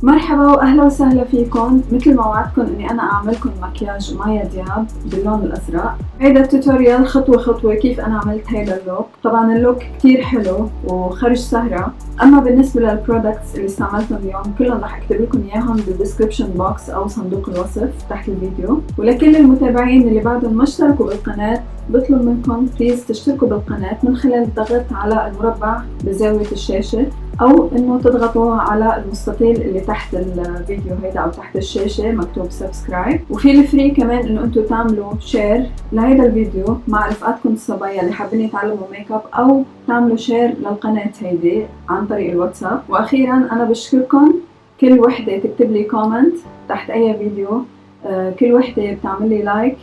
مرحبا واهلا وسهلا فيكم. مثل ما وعدتكم اني انا اعملكم مكياج مايا دياب باللون الازرق. هيدا التوتوريال خطوه خطوه كيف انا عملت هيدا اللوك. طبعا اللوك كتير حلو وخرج سهره. اما بالنسبه للبرودكتس اللي استعملتهم اليوم كلهم رح اكتب لكم اياهم بالدسكربشن بوكس او صندوق الوصف تحت الفيديو. ولكل المتابعين اللي بعدهم ما اشتركوا بالقناه بطلب منكم بليز تشتركوا بالقناه من خلال الضغط على المربع بزاويه الشاشه، او انه تضغطوا على المستطيل اللي تحت الفيديو هيدا او تحت الشاشة مكتوب سبسكرايب. وفي الفري كمان انه انتم تعملوا شير لهيدا الفيديو مع رفقاتكم الصبايا اللي حابين يتعلموا ميك اب، او تعملوا شير للقناة هيدي عن طريق الواتساب. واخيرا انا بشكركم كل وحدة تكتب لي كومنت تحت اي فيديو، كل وحدة بتعمل لي لايك،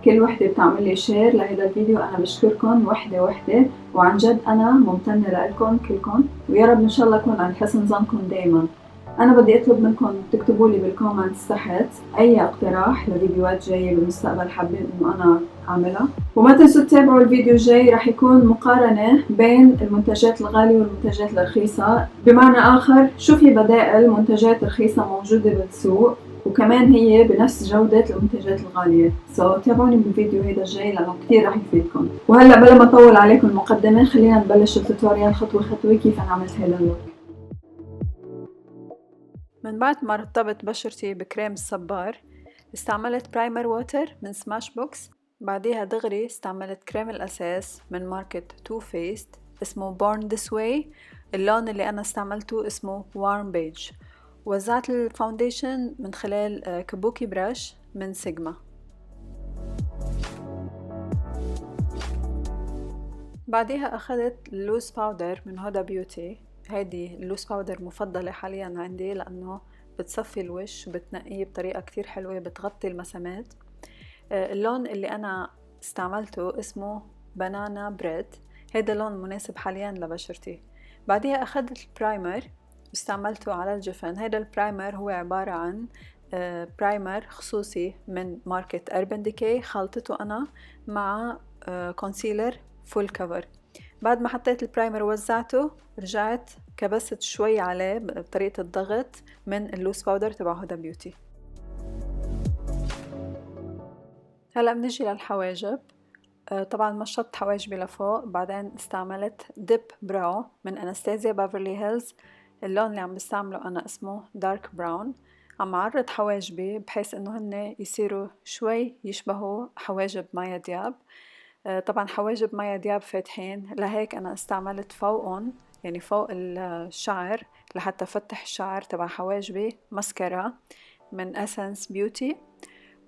كل وحدة بتعمل لي شير لهذا الفيديو. أنا بشكركم وحدة وحدة، وعن جد أنا ممتنة لكم كلكم، ويا رب إن شاء الله أكون عند حسن ظنكم دايما. أنا بدي أطلب منكم تكتبوا لي بالكومنتس تحت أي اقتراح لفيديوهات جاية بالمستقبل حابين إنه أنا أعملها. وما تنسوا تتابعوا الفيديو الجاي، رح يكون مقارنة بين المنتجات الغالية والمنتجات الرخيصة. بمعنى آخر شو في بدائل منتجات رخيصة موجودة بالسوق وكمان هي بنفس جودة المنتجات الغالية. تابعوني بالفيديو هيدا الجاي لأنه كتير رح يفيدكم. وهلأ بلا ما أطول عليكم المقدمة خلينا نبلش التوتوريال خطوة خطوة كيف أنا عملت هيدا اللوك. من بعد ما رطبت بشرتي بكريم الصبار استعملت برايمر ووتر من سماش بوكس. بعديها دغري استعملت كريم الأساس من ماركة تو فيست اسمه بورن ذس واي. اللون اللي أنا استعملته اسمه وارم بيج. وزعت الفاونديشن من خلال كابوكي براش من سيجما. بعديها أخذت اللوز باودر من هودا بيوتي. هيدي اللوز باودر مفضلة حاليا عندي لأنه بتصفي الوش وبتنقيه بطريقة كتير حلوة، بتغطي المسامات. اللون اللي أنا استعملته اسمه بنانا بريد. هيدا لون مناسب حاليا لبشرتي. بعديها أخذت البرايمر واستعملته على الجفن. هيدا البرايمر هو عبارة عن برايمر خصوصي من ماركة أربن ديكي، خلطته أنا مع كونسيلر فول كفر. بعد ما حطيت البرايمر ووزعته رجعت كبست شوي عليه بطريقة الضغط من اللوز باودر تبع هودا بيوتي. هلا بنجي للحواجب. طبعا مشطت حواجبي لفوق. بعدين استعملت ديب براو من انستازيا بافرلي هيلز. اللون اللي عم بستعمله انا اسمه دارك براون. عم عرض حواجبي بحيث انه هن يصيروا شوي يشبهوا حواجب مايا دياب. طبعا حواجب مايا دياب فاتحين، لهيك انا استعملت فوقهم يعني فوق الشعر لحتى فتح الشعر تبع حواجبي ماسكارا من اسنس بيوتي.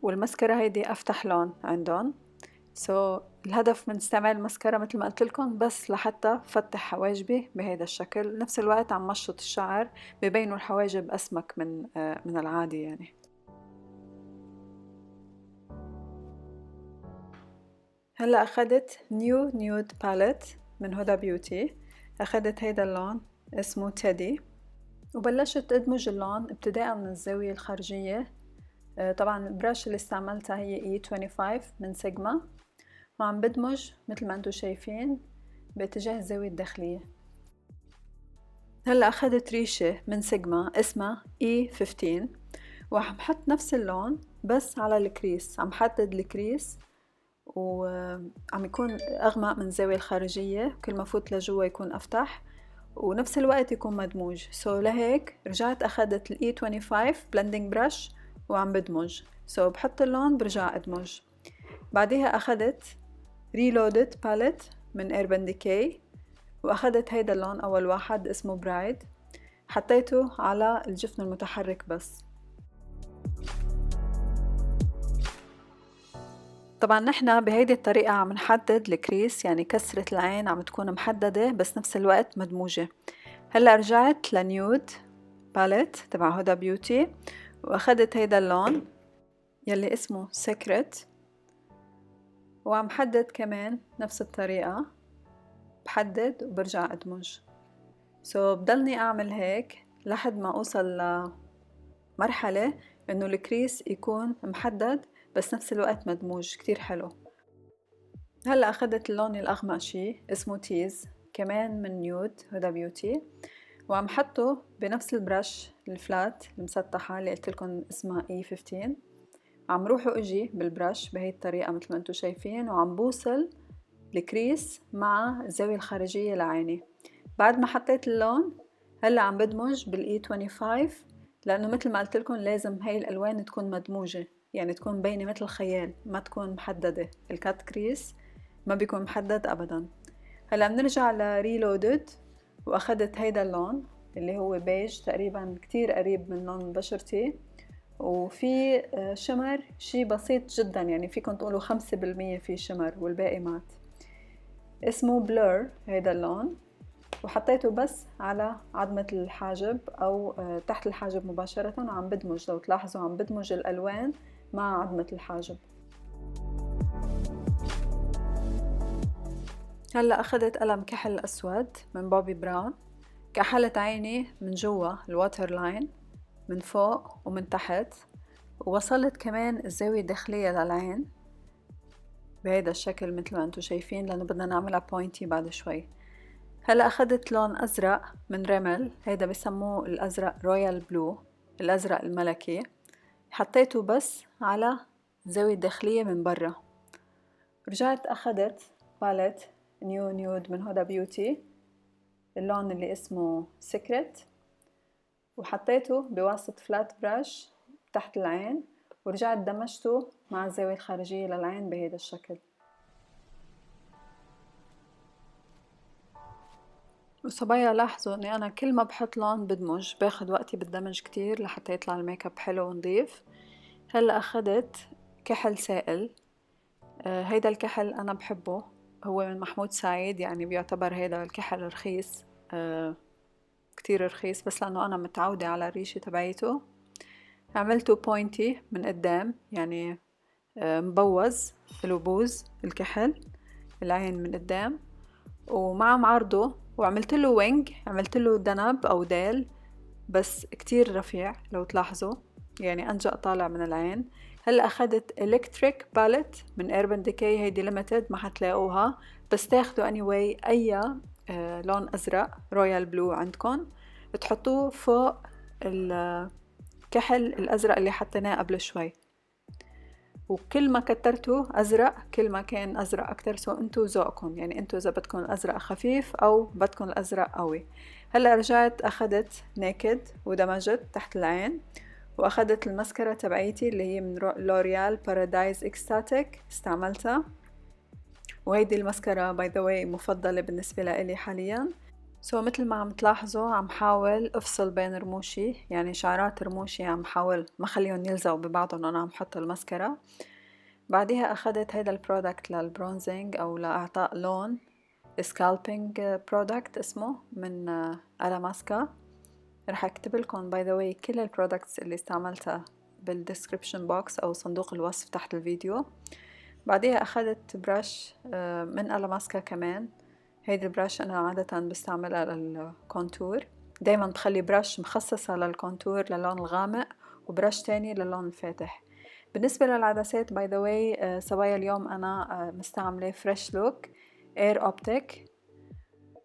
والماسكارا هيدي افتح لون عندهم. الهدف من استعمال الماسكارا مثل ما قلت لكم بس لحتى فتح حواجبي بهذا الشكل. نفس الوقت عم مشط الشعر ببينوا الحواجب اسمك من العادي يعني. هلا اخذت نيو نيود باليت من هودا بيوتي. اخذت هيدا اللون اسمه تيدي وبلشت ادمج اللون ابتداء من الزاوية الخارجية. طبعا البراش اللي استعملتها هي E25 من سيجما، وعم بدمج مثل ما انتم شايفين باتجاه الزاوية الداخلية. هلا اخذت ريشة من سيجما اسمها E15 وعم حط نفس اللون بس على الكريس. عم حدد الكريس وعم يكون اغمق من الزاوية الخارجية، كل ما فوت لجوا يكون افتح ونفس الوقت يكون مدموج. لهيك رجعت اخذت ال E25 بلندنج براش وعم بدمج. بحط اللون برجع ادمج. بعدها اخذت ريلودد باليت من ايربن ديكي واخذت هيدا اللون اول واحد اسمه برايد. حطيته على الجفن المتحرك بس. طبعا نحنا بهيدي الطريقة عم نحدد الكريس، يعني كسرة العين عم تكون محددة بس نفس الوقت مدموجة. هلا رجعت لنيود باليت تبع هودا بيوتي واخذت هيدا اللون يلي اسمه سيكريت وعم حدد كمان نفس الطريقة، بحدد وبرجع ادمج. بضلني اعمل هيك لحد ما اوصل لمرحلة انه الكريس يكون محدد بس نفس الوقت مدموج كتير حلو. هلا اخذت اللون الاغمق شي اسمه تيز كمان من نيود هودا بيوتي وعم حطه بنفس البرش الفلات المسطحة اللي قلت لكم اسمها E15. عم روح واجي بالبرش بهي الطريقة مثل ما انتم شايفين، وعم بوصل الكريس مع الزاوية الخارجية لعيني. بعد ما حطيت اللون هلا عم بدمج بالاي 25، لانه مثل ما قلت لكم لازم هاي الالوان تكون مدموجة، يعني تكون مبينة مثل الخيال، ما تكون محددة. الكات كريس ما بيكون محدد ابدا. هلا بنرجع لريلودد، واخدت هيدا اللون اللي هو بيج تقريبا كتير قريب من لون بشرتي، وفي شمر شي بسيط جدا، يعني فيكم تقولوا 5% في شمر والباقي مات. اسمه بلور هيدا اللون، وحطيته بس على عظمة الحاجب أو تحت الحاجب مباشرة، وعم بدمج، لو تلاحظوا عم بدمج الألوان مع عظمة الحاجب. هلأ أخذت قلم كحل أسود من بوبي براون، كحلت عيني من جوا الواتر لاين من فوق ومن تحت، ووصلت كمان الزاوية الداخلية للعين بهيدا الشكل مثل ما انتم شايفين، لأنه بدنا نعملها بوينتي بعد شوي. هلا أخذت لون أزرق من ريمل، هيدا بسموه الأزرق رويال بلو، الأزرق الملكي، حطيته بس على الزاوية الداخلية من برا. رجعت أخذت باليت نيو نيود من هودا بيوتي، اللون اللي اسمه سيكريت، وحطيته بواسط فلات براش تحت العين، ورجعت دمجته مع الزاوية الخارجية للعين بهيدا الشكل. وصبايا لاحظوا اني انا كل ما بحط لون بدمج، باخد وقتي بالدمج كتير لحتى يطلع الميك اب حلو ونظيف. هلا اخدت كحل سائل، هيدا الكحل انا بحبه، هو من محمود سعيد، يعني بيعتبر هيدا الكحل رخيص، كتير رخيص، بس لانه انا متعودة على الريشة تبعيته عملته بوينتي من قدام، يعني مبوز له بوز الكحل العين من قدام، ومع معرضه، وعملت له وينج، عملت له دنب او ديل بس كتير رفيع لو تلاحظوا، يعني انجأ طالع من العين. هلا اخذت الكتريك باليت من ايربن ديكي، هيدي ليميتد ما حتلاقوها، بس تاخدوا anyway اي لون ازرق رويال بلو عندكم تحطوه فوق الكحل الازرق اللي حطيناه قبل شوي، وكل ما كترتوا ازرق كل ما كان ازرق اكتر، سو انتو ذوقكم، يعني انتو اذا بدكم الازرق خفيف او بدكم الازرق قوي. هلا رجعت اخذت نيكد ودمجت تحت العين، واخذت المسكرة تبعيتي اللي هي من لوريال بارادايز اكستاتيك، استعملتها، وهيدي المسكرة باي ذا واي مفضلة بالنسبة لإلي حاليا. مثل ما عم تلاحظوا عم حاول افصل بين رموشي، يعني شعرات رموشي عم حاول ما خليهم يلزقوا ببعضهم وانا عم حط المسكرة. بعدها اخذت هيدا البرودكت للبرونزينج او لاعطاء لون، سكالبينج برودكت اسمه من ألاماسكا. رح اكتب لكم باي ذا واي كل البرودكتس اللي استعملتها بالديسكريبشن بوكس او صندوق الوصف تحت الفيديو. بعدها اخذت برش من ألاماسكا كمان، هيدي البرش انا عادة بستعملها للكونتور، دايما بخلي برش مخصصة للكونتور للون الغامق وبرش تاني للون الفاتح. بالنسبة للعدسات باي ذا واي صبايا اليوم انا مستعملة فريش لوك اير اوبتيك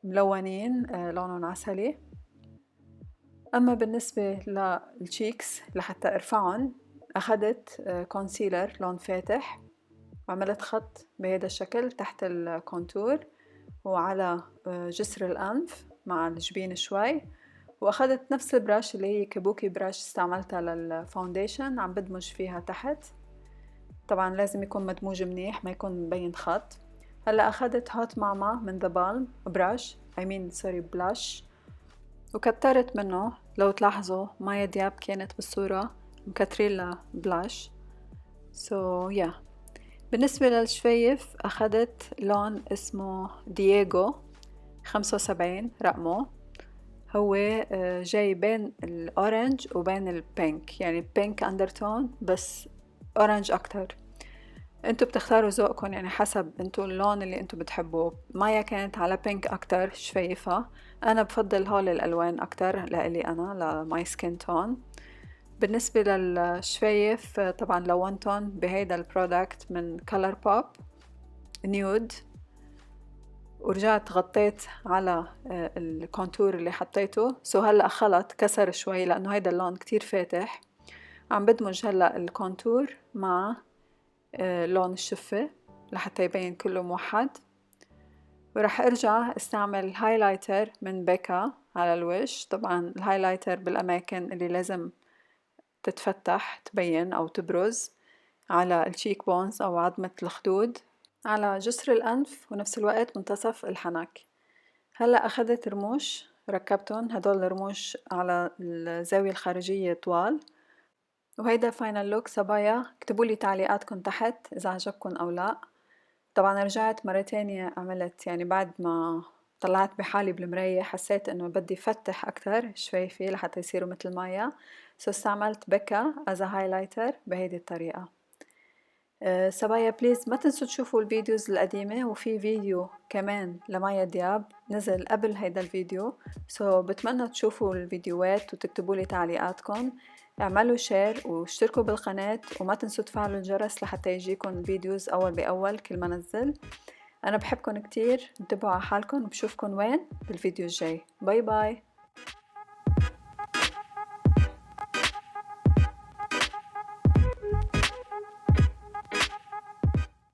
ملونين لونهم عسلي. اما بالنسبة للشيكس لحتى ارفعهم اخذت كونسيلر لون فاتح، وعملت خط بهذا الشكل تحت الكونتور وعلى جسر الأنف مع الجبين شوي، وأخذت نفس البراش اللي هي كابوكي براش استعملتها للفاونديشن عم بدمج فيها تحت، طبعا لازم يكون مدموج منيح ما يكون مبين خط. هلا أخذت هوت ماما من ذا بالم براش بلاش، وكترت منه، لو تلاحظوا مايا دياب كانت بالصورة مكترين بلاش. بالنسبة للشفايف أخذت لون اسمه دييغو 75 رقمه، هو جاي بين الأورنج وبين البينك، يعني بينك أندرتون بس أورنج أكتر، انتو بتختاروا ذوقكم، يعني حسب انتو اللون اللي انتو بتحبوه. مايا كانت على بينك أكتر شفايفها، أنا بفضل هول الألوان أكتر لإلي أنا لماي سكين تون. بالنسبة للشفايف طبعا لونتون بهيدا البرودكت من كولر بوب نيود، ورجعت غطيت على الكونتور اللي حطيته. هلأ خلط كسر شوي لأنه هيدا اللون كتير فاتح. عم بدمج هلأ الكونتور مع لون الشفة لحتى يبين كله موحد. ورح ارجع استعمل هايلايتر من بيكا على الوجه. طبعا الهايلايتر بالأماكن اللي لازم تتفتح تبين أو تبرز، على الشيك بونز أو عظمة الخدود، على جسر الأنف، ونفس الوقت منتصف الحنك. هلأ أخذت رموش ركبتهم، هدول الرموش على الزاوية الخارجية طوال. وهيدا فاينل لوك صبايا. اكتبولي تعليقاتكم تحت إذا عجبكم أو لا. طبعا رجعت مرة تانية عملت، يعني بعد ما طلعت بحالي بالمراية حسيت انه بدي فتح اكتر شفايفي لحتى يصيروا مثل مايا، استعملت بيكا از هايلايتر بهيدي الطريقة. صبايا بليز ما تنسوا تشوفوا الفيديوز القديمة، وفي فيديو كمان لمايا دياب نزل قبل هيدا الفيديو. بتمنى تشوفوا الفيديوهات وتكتبوا لي تعليقاتكم. اعملوا شير واشتركوا بالقناة، وما تنسوا تفعلوا الجرس لحتى يجيكم فيديوز أول بأول كل ما نزل. أنا بحبكم كتير، انتبهوا على حالكم، وبشوفكم وين بالفيديو الجاي. باي باي.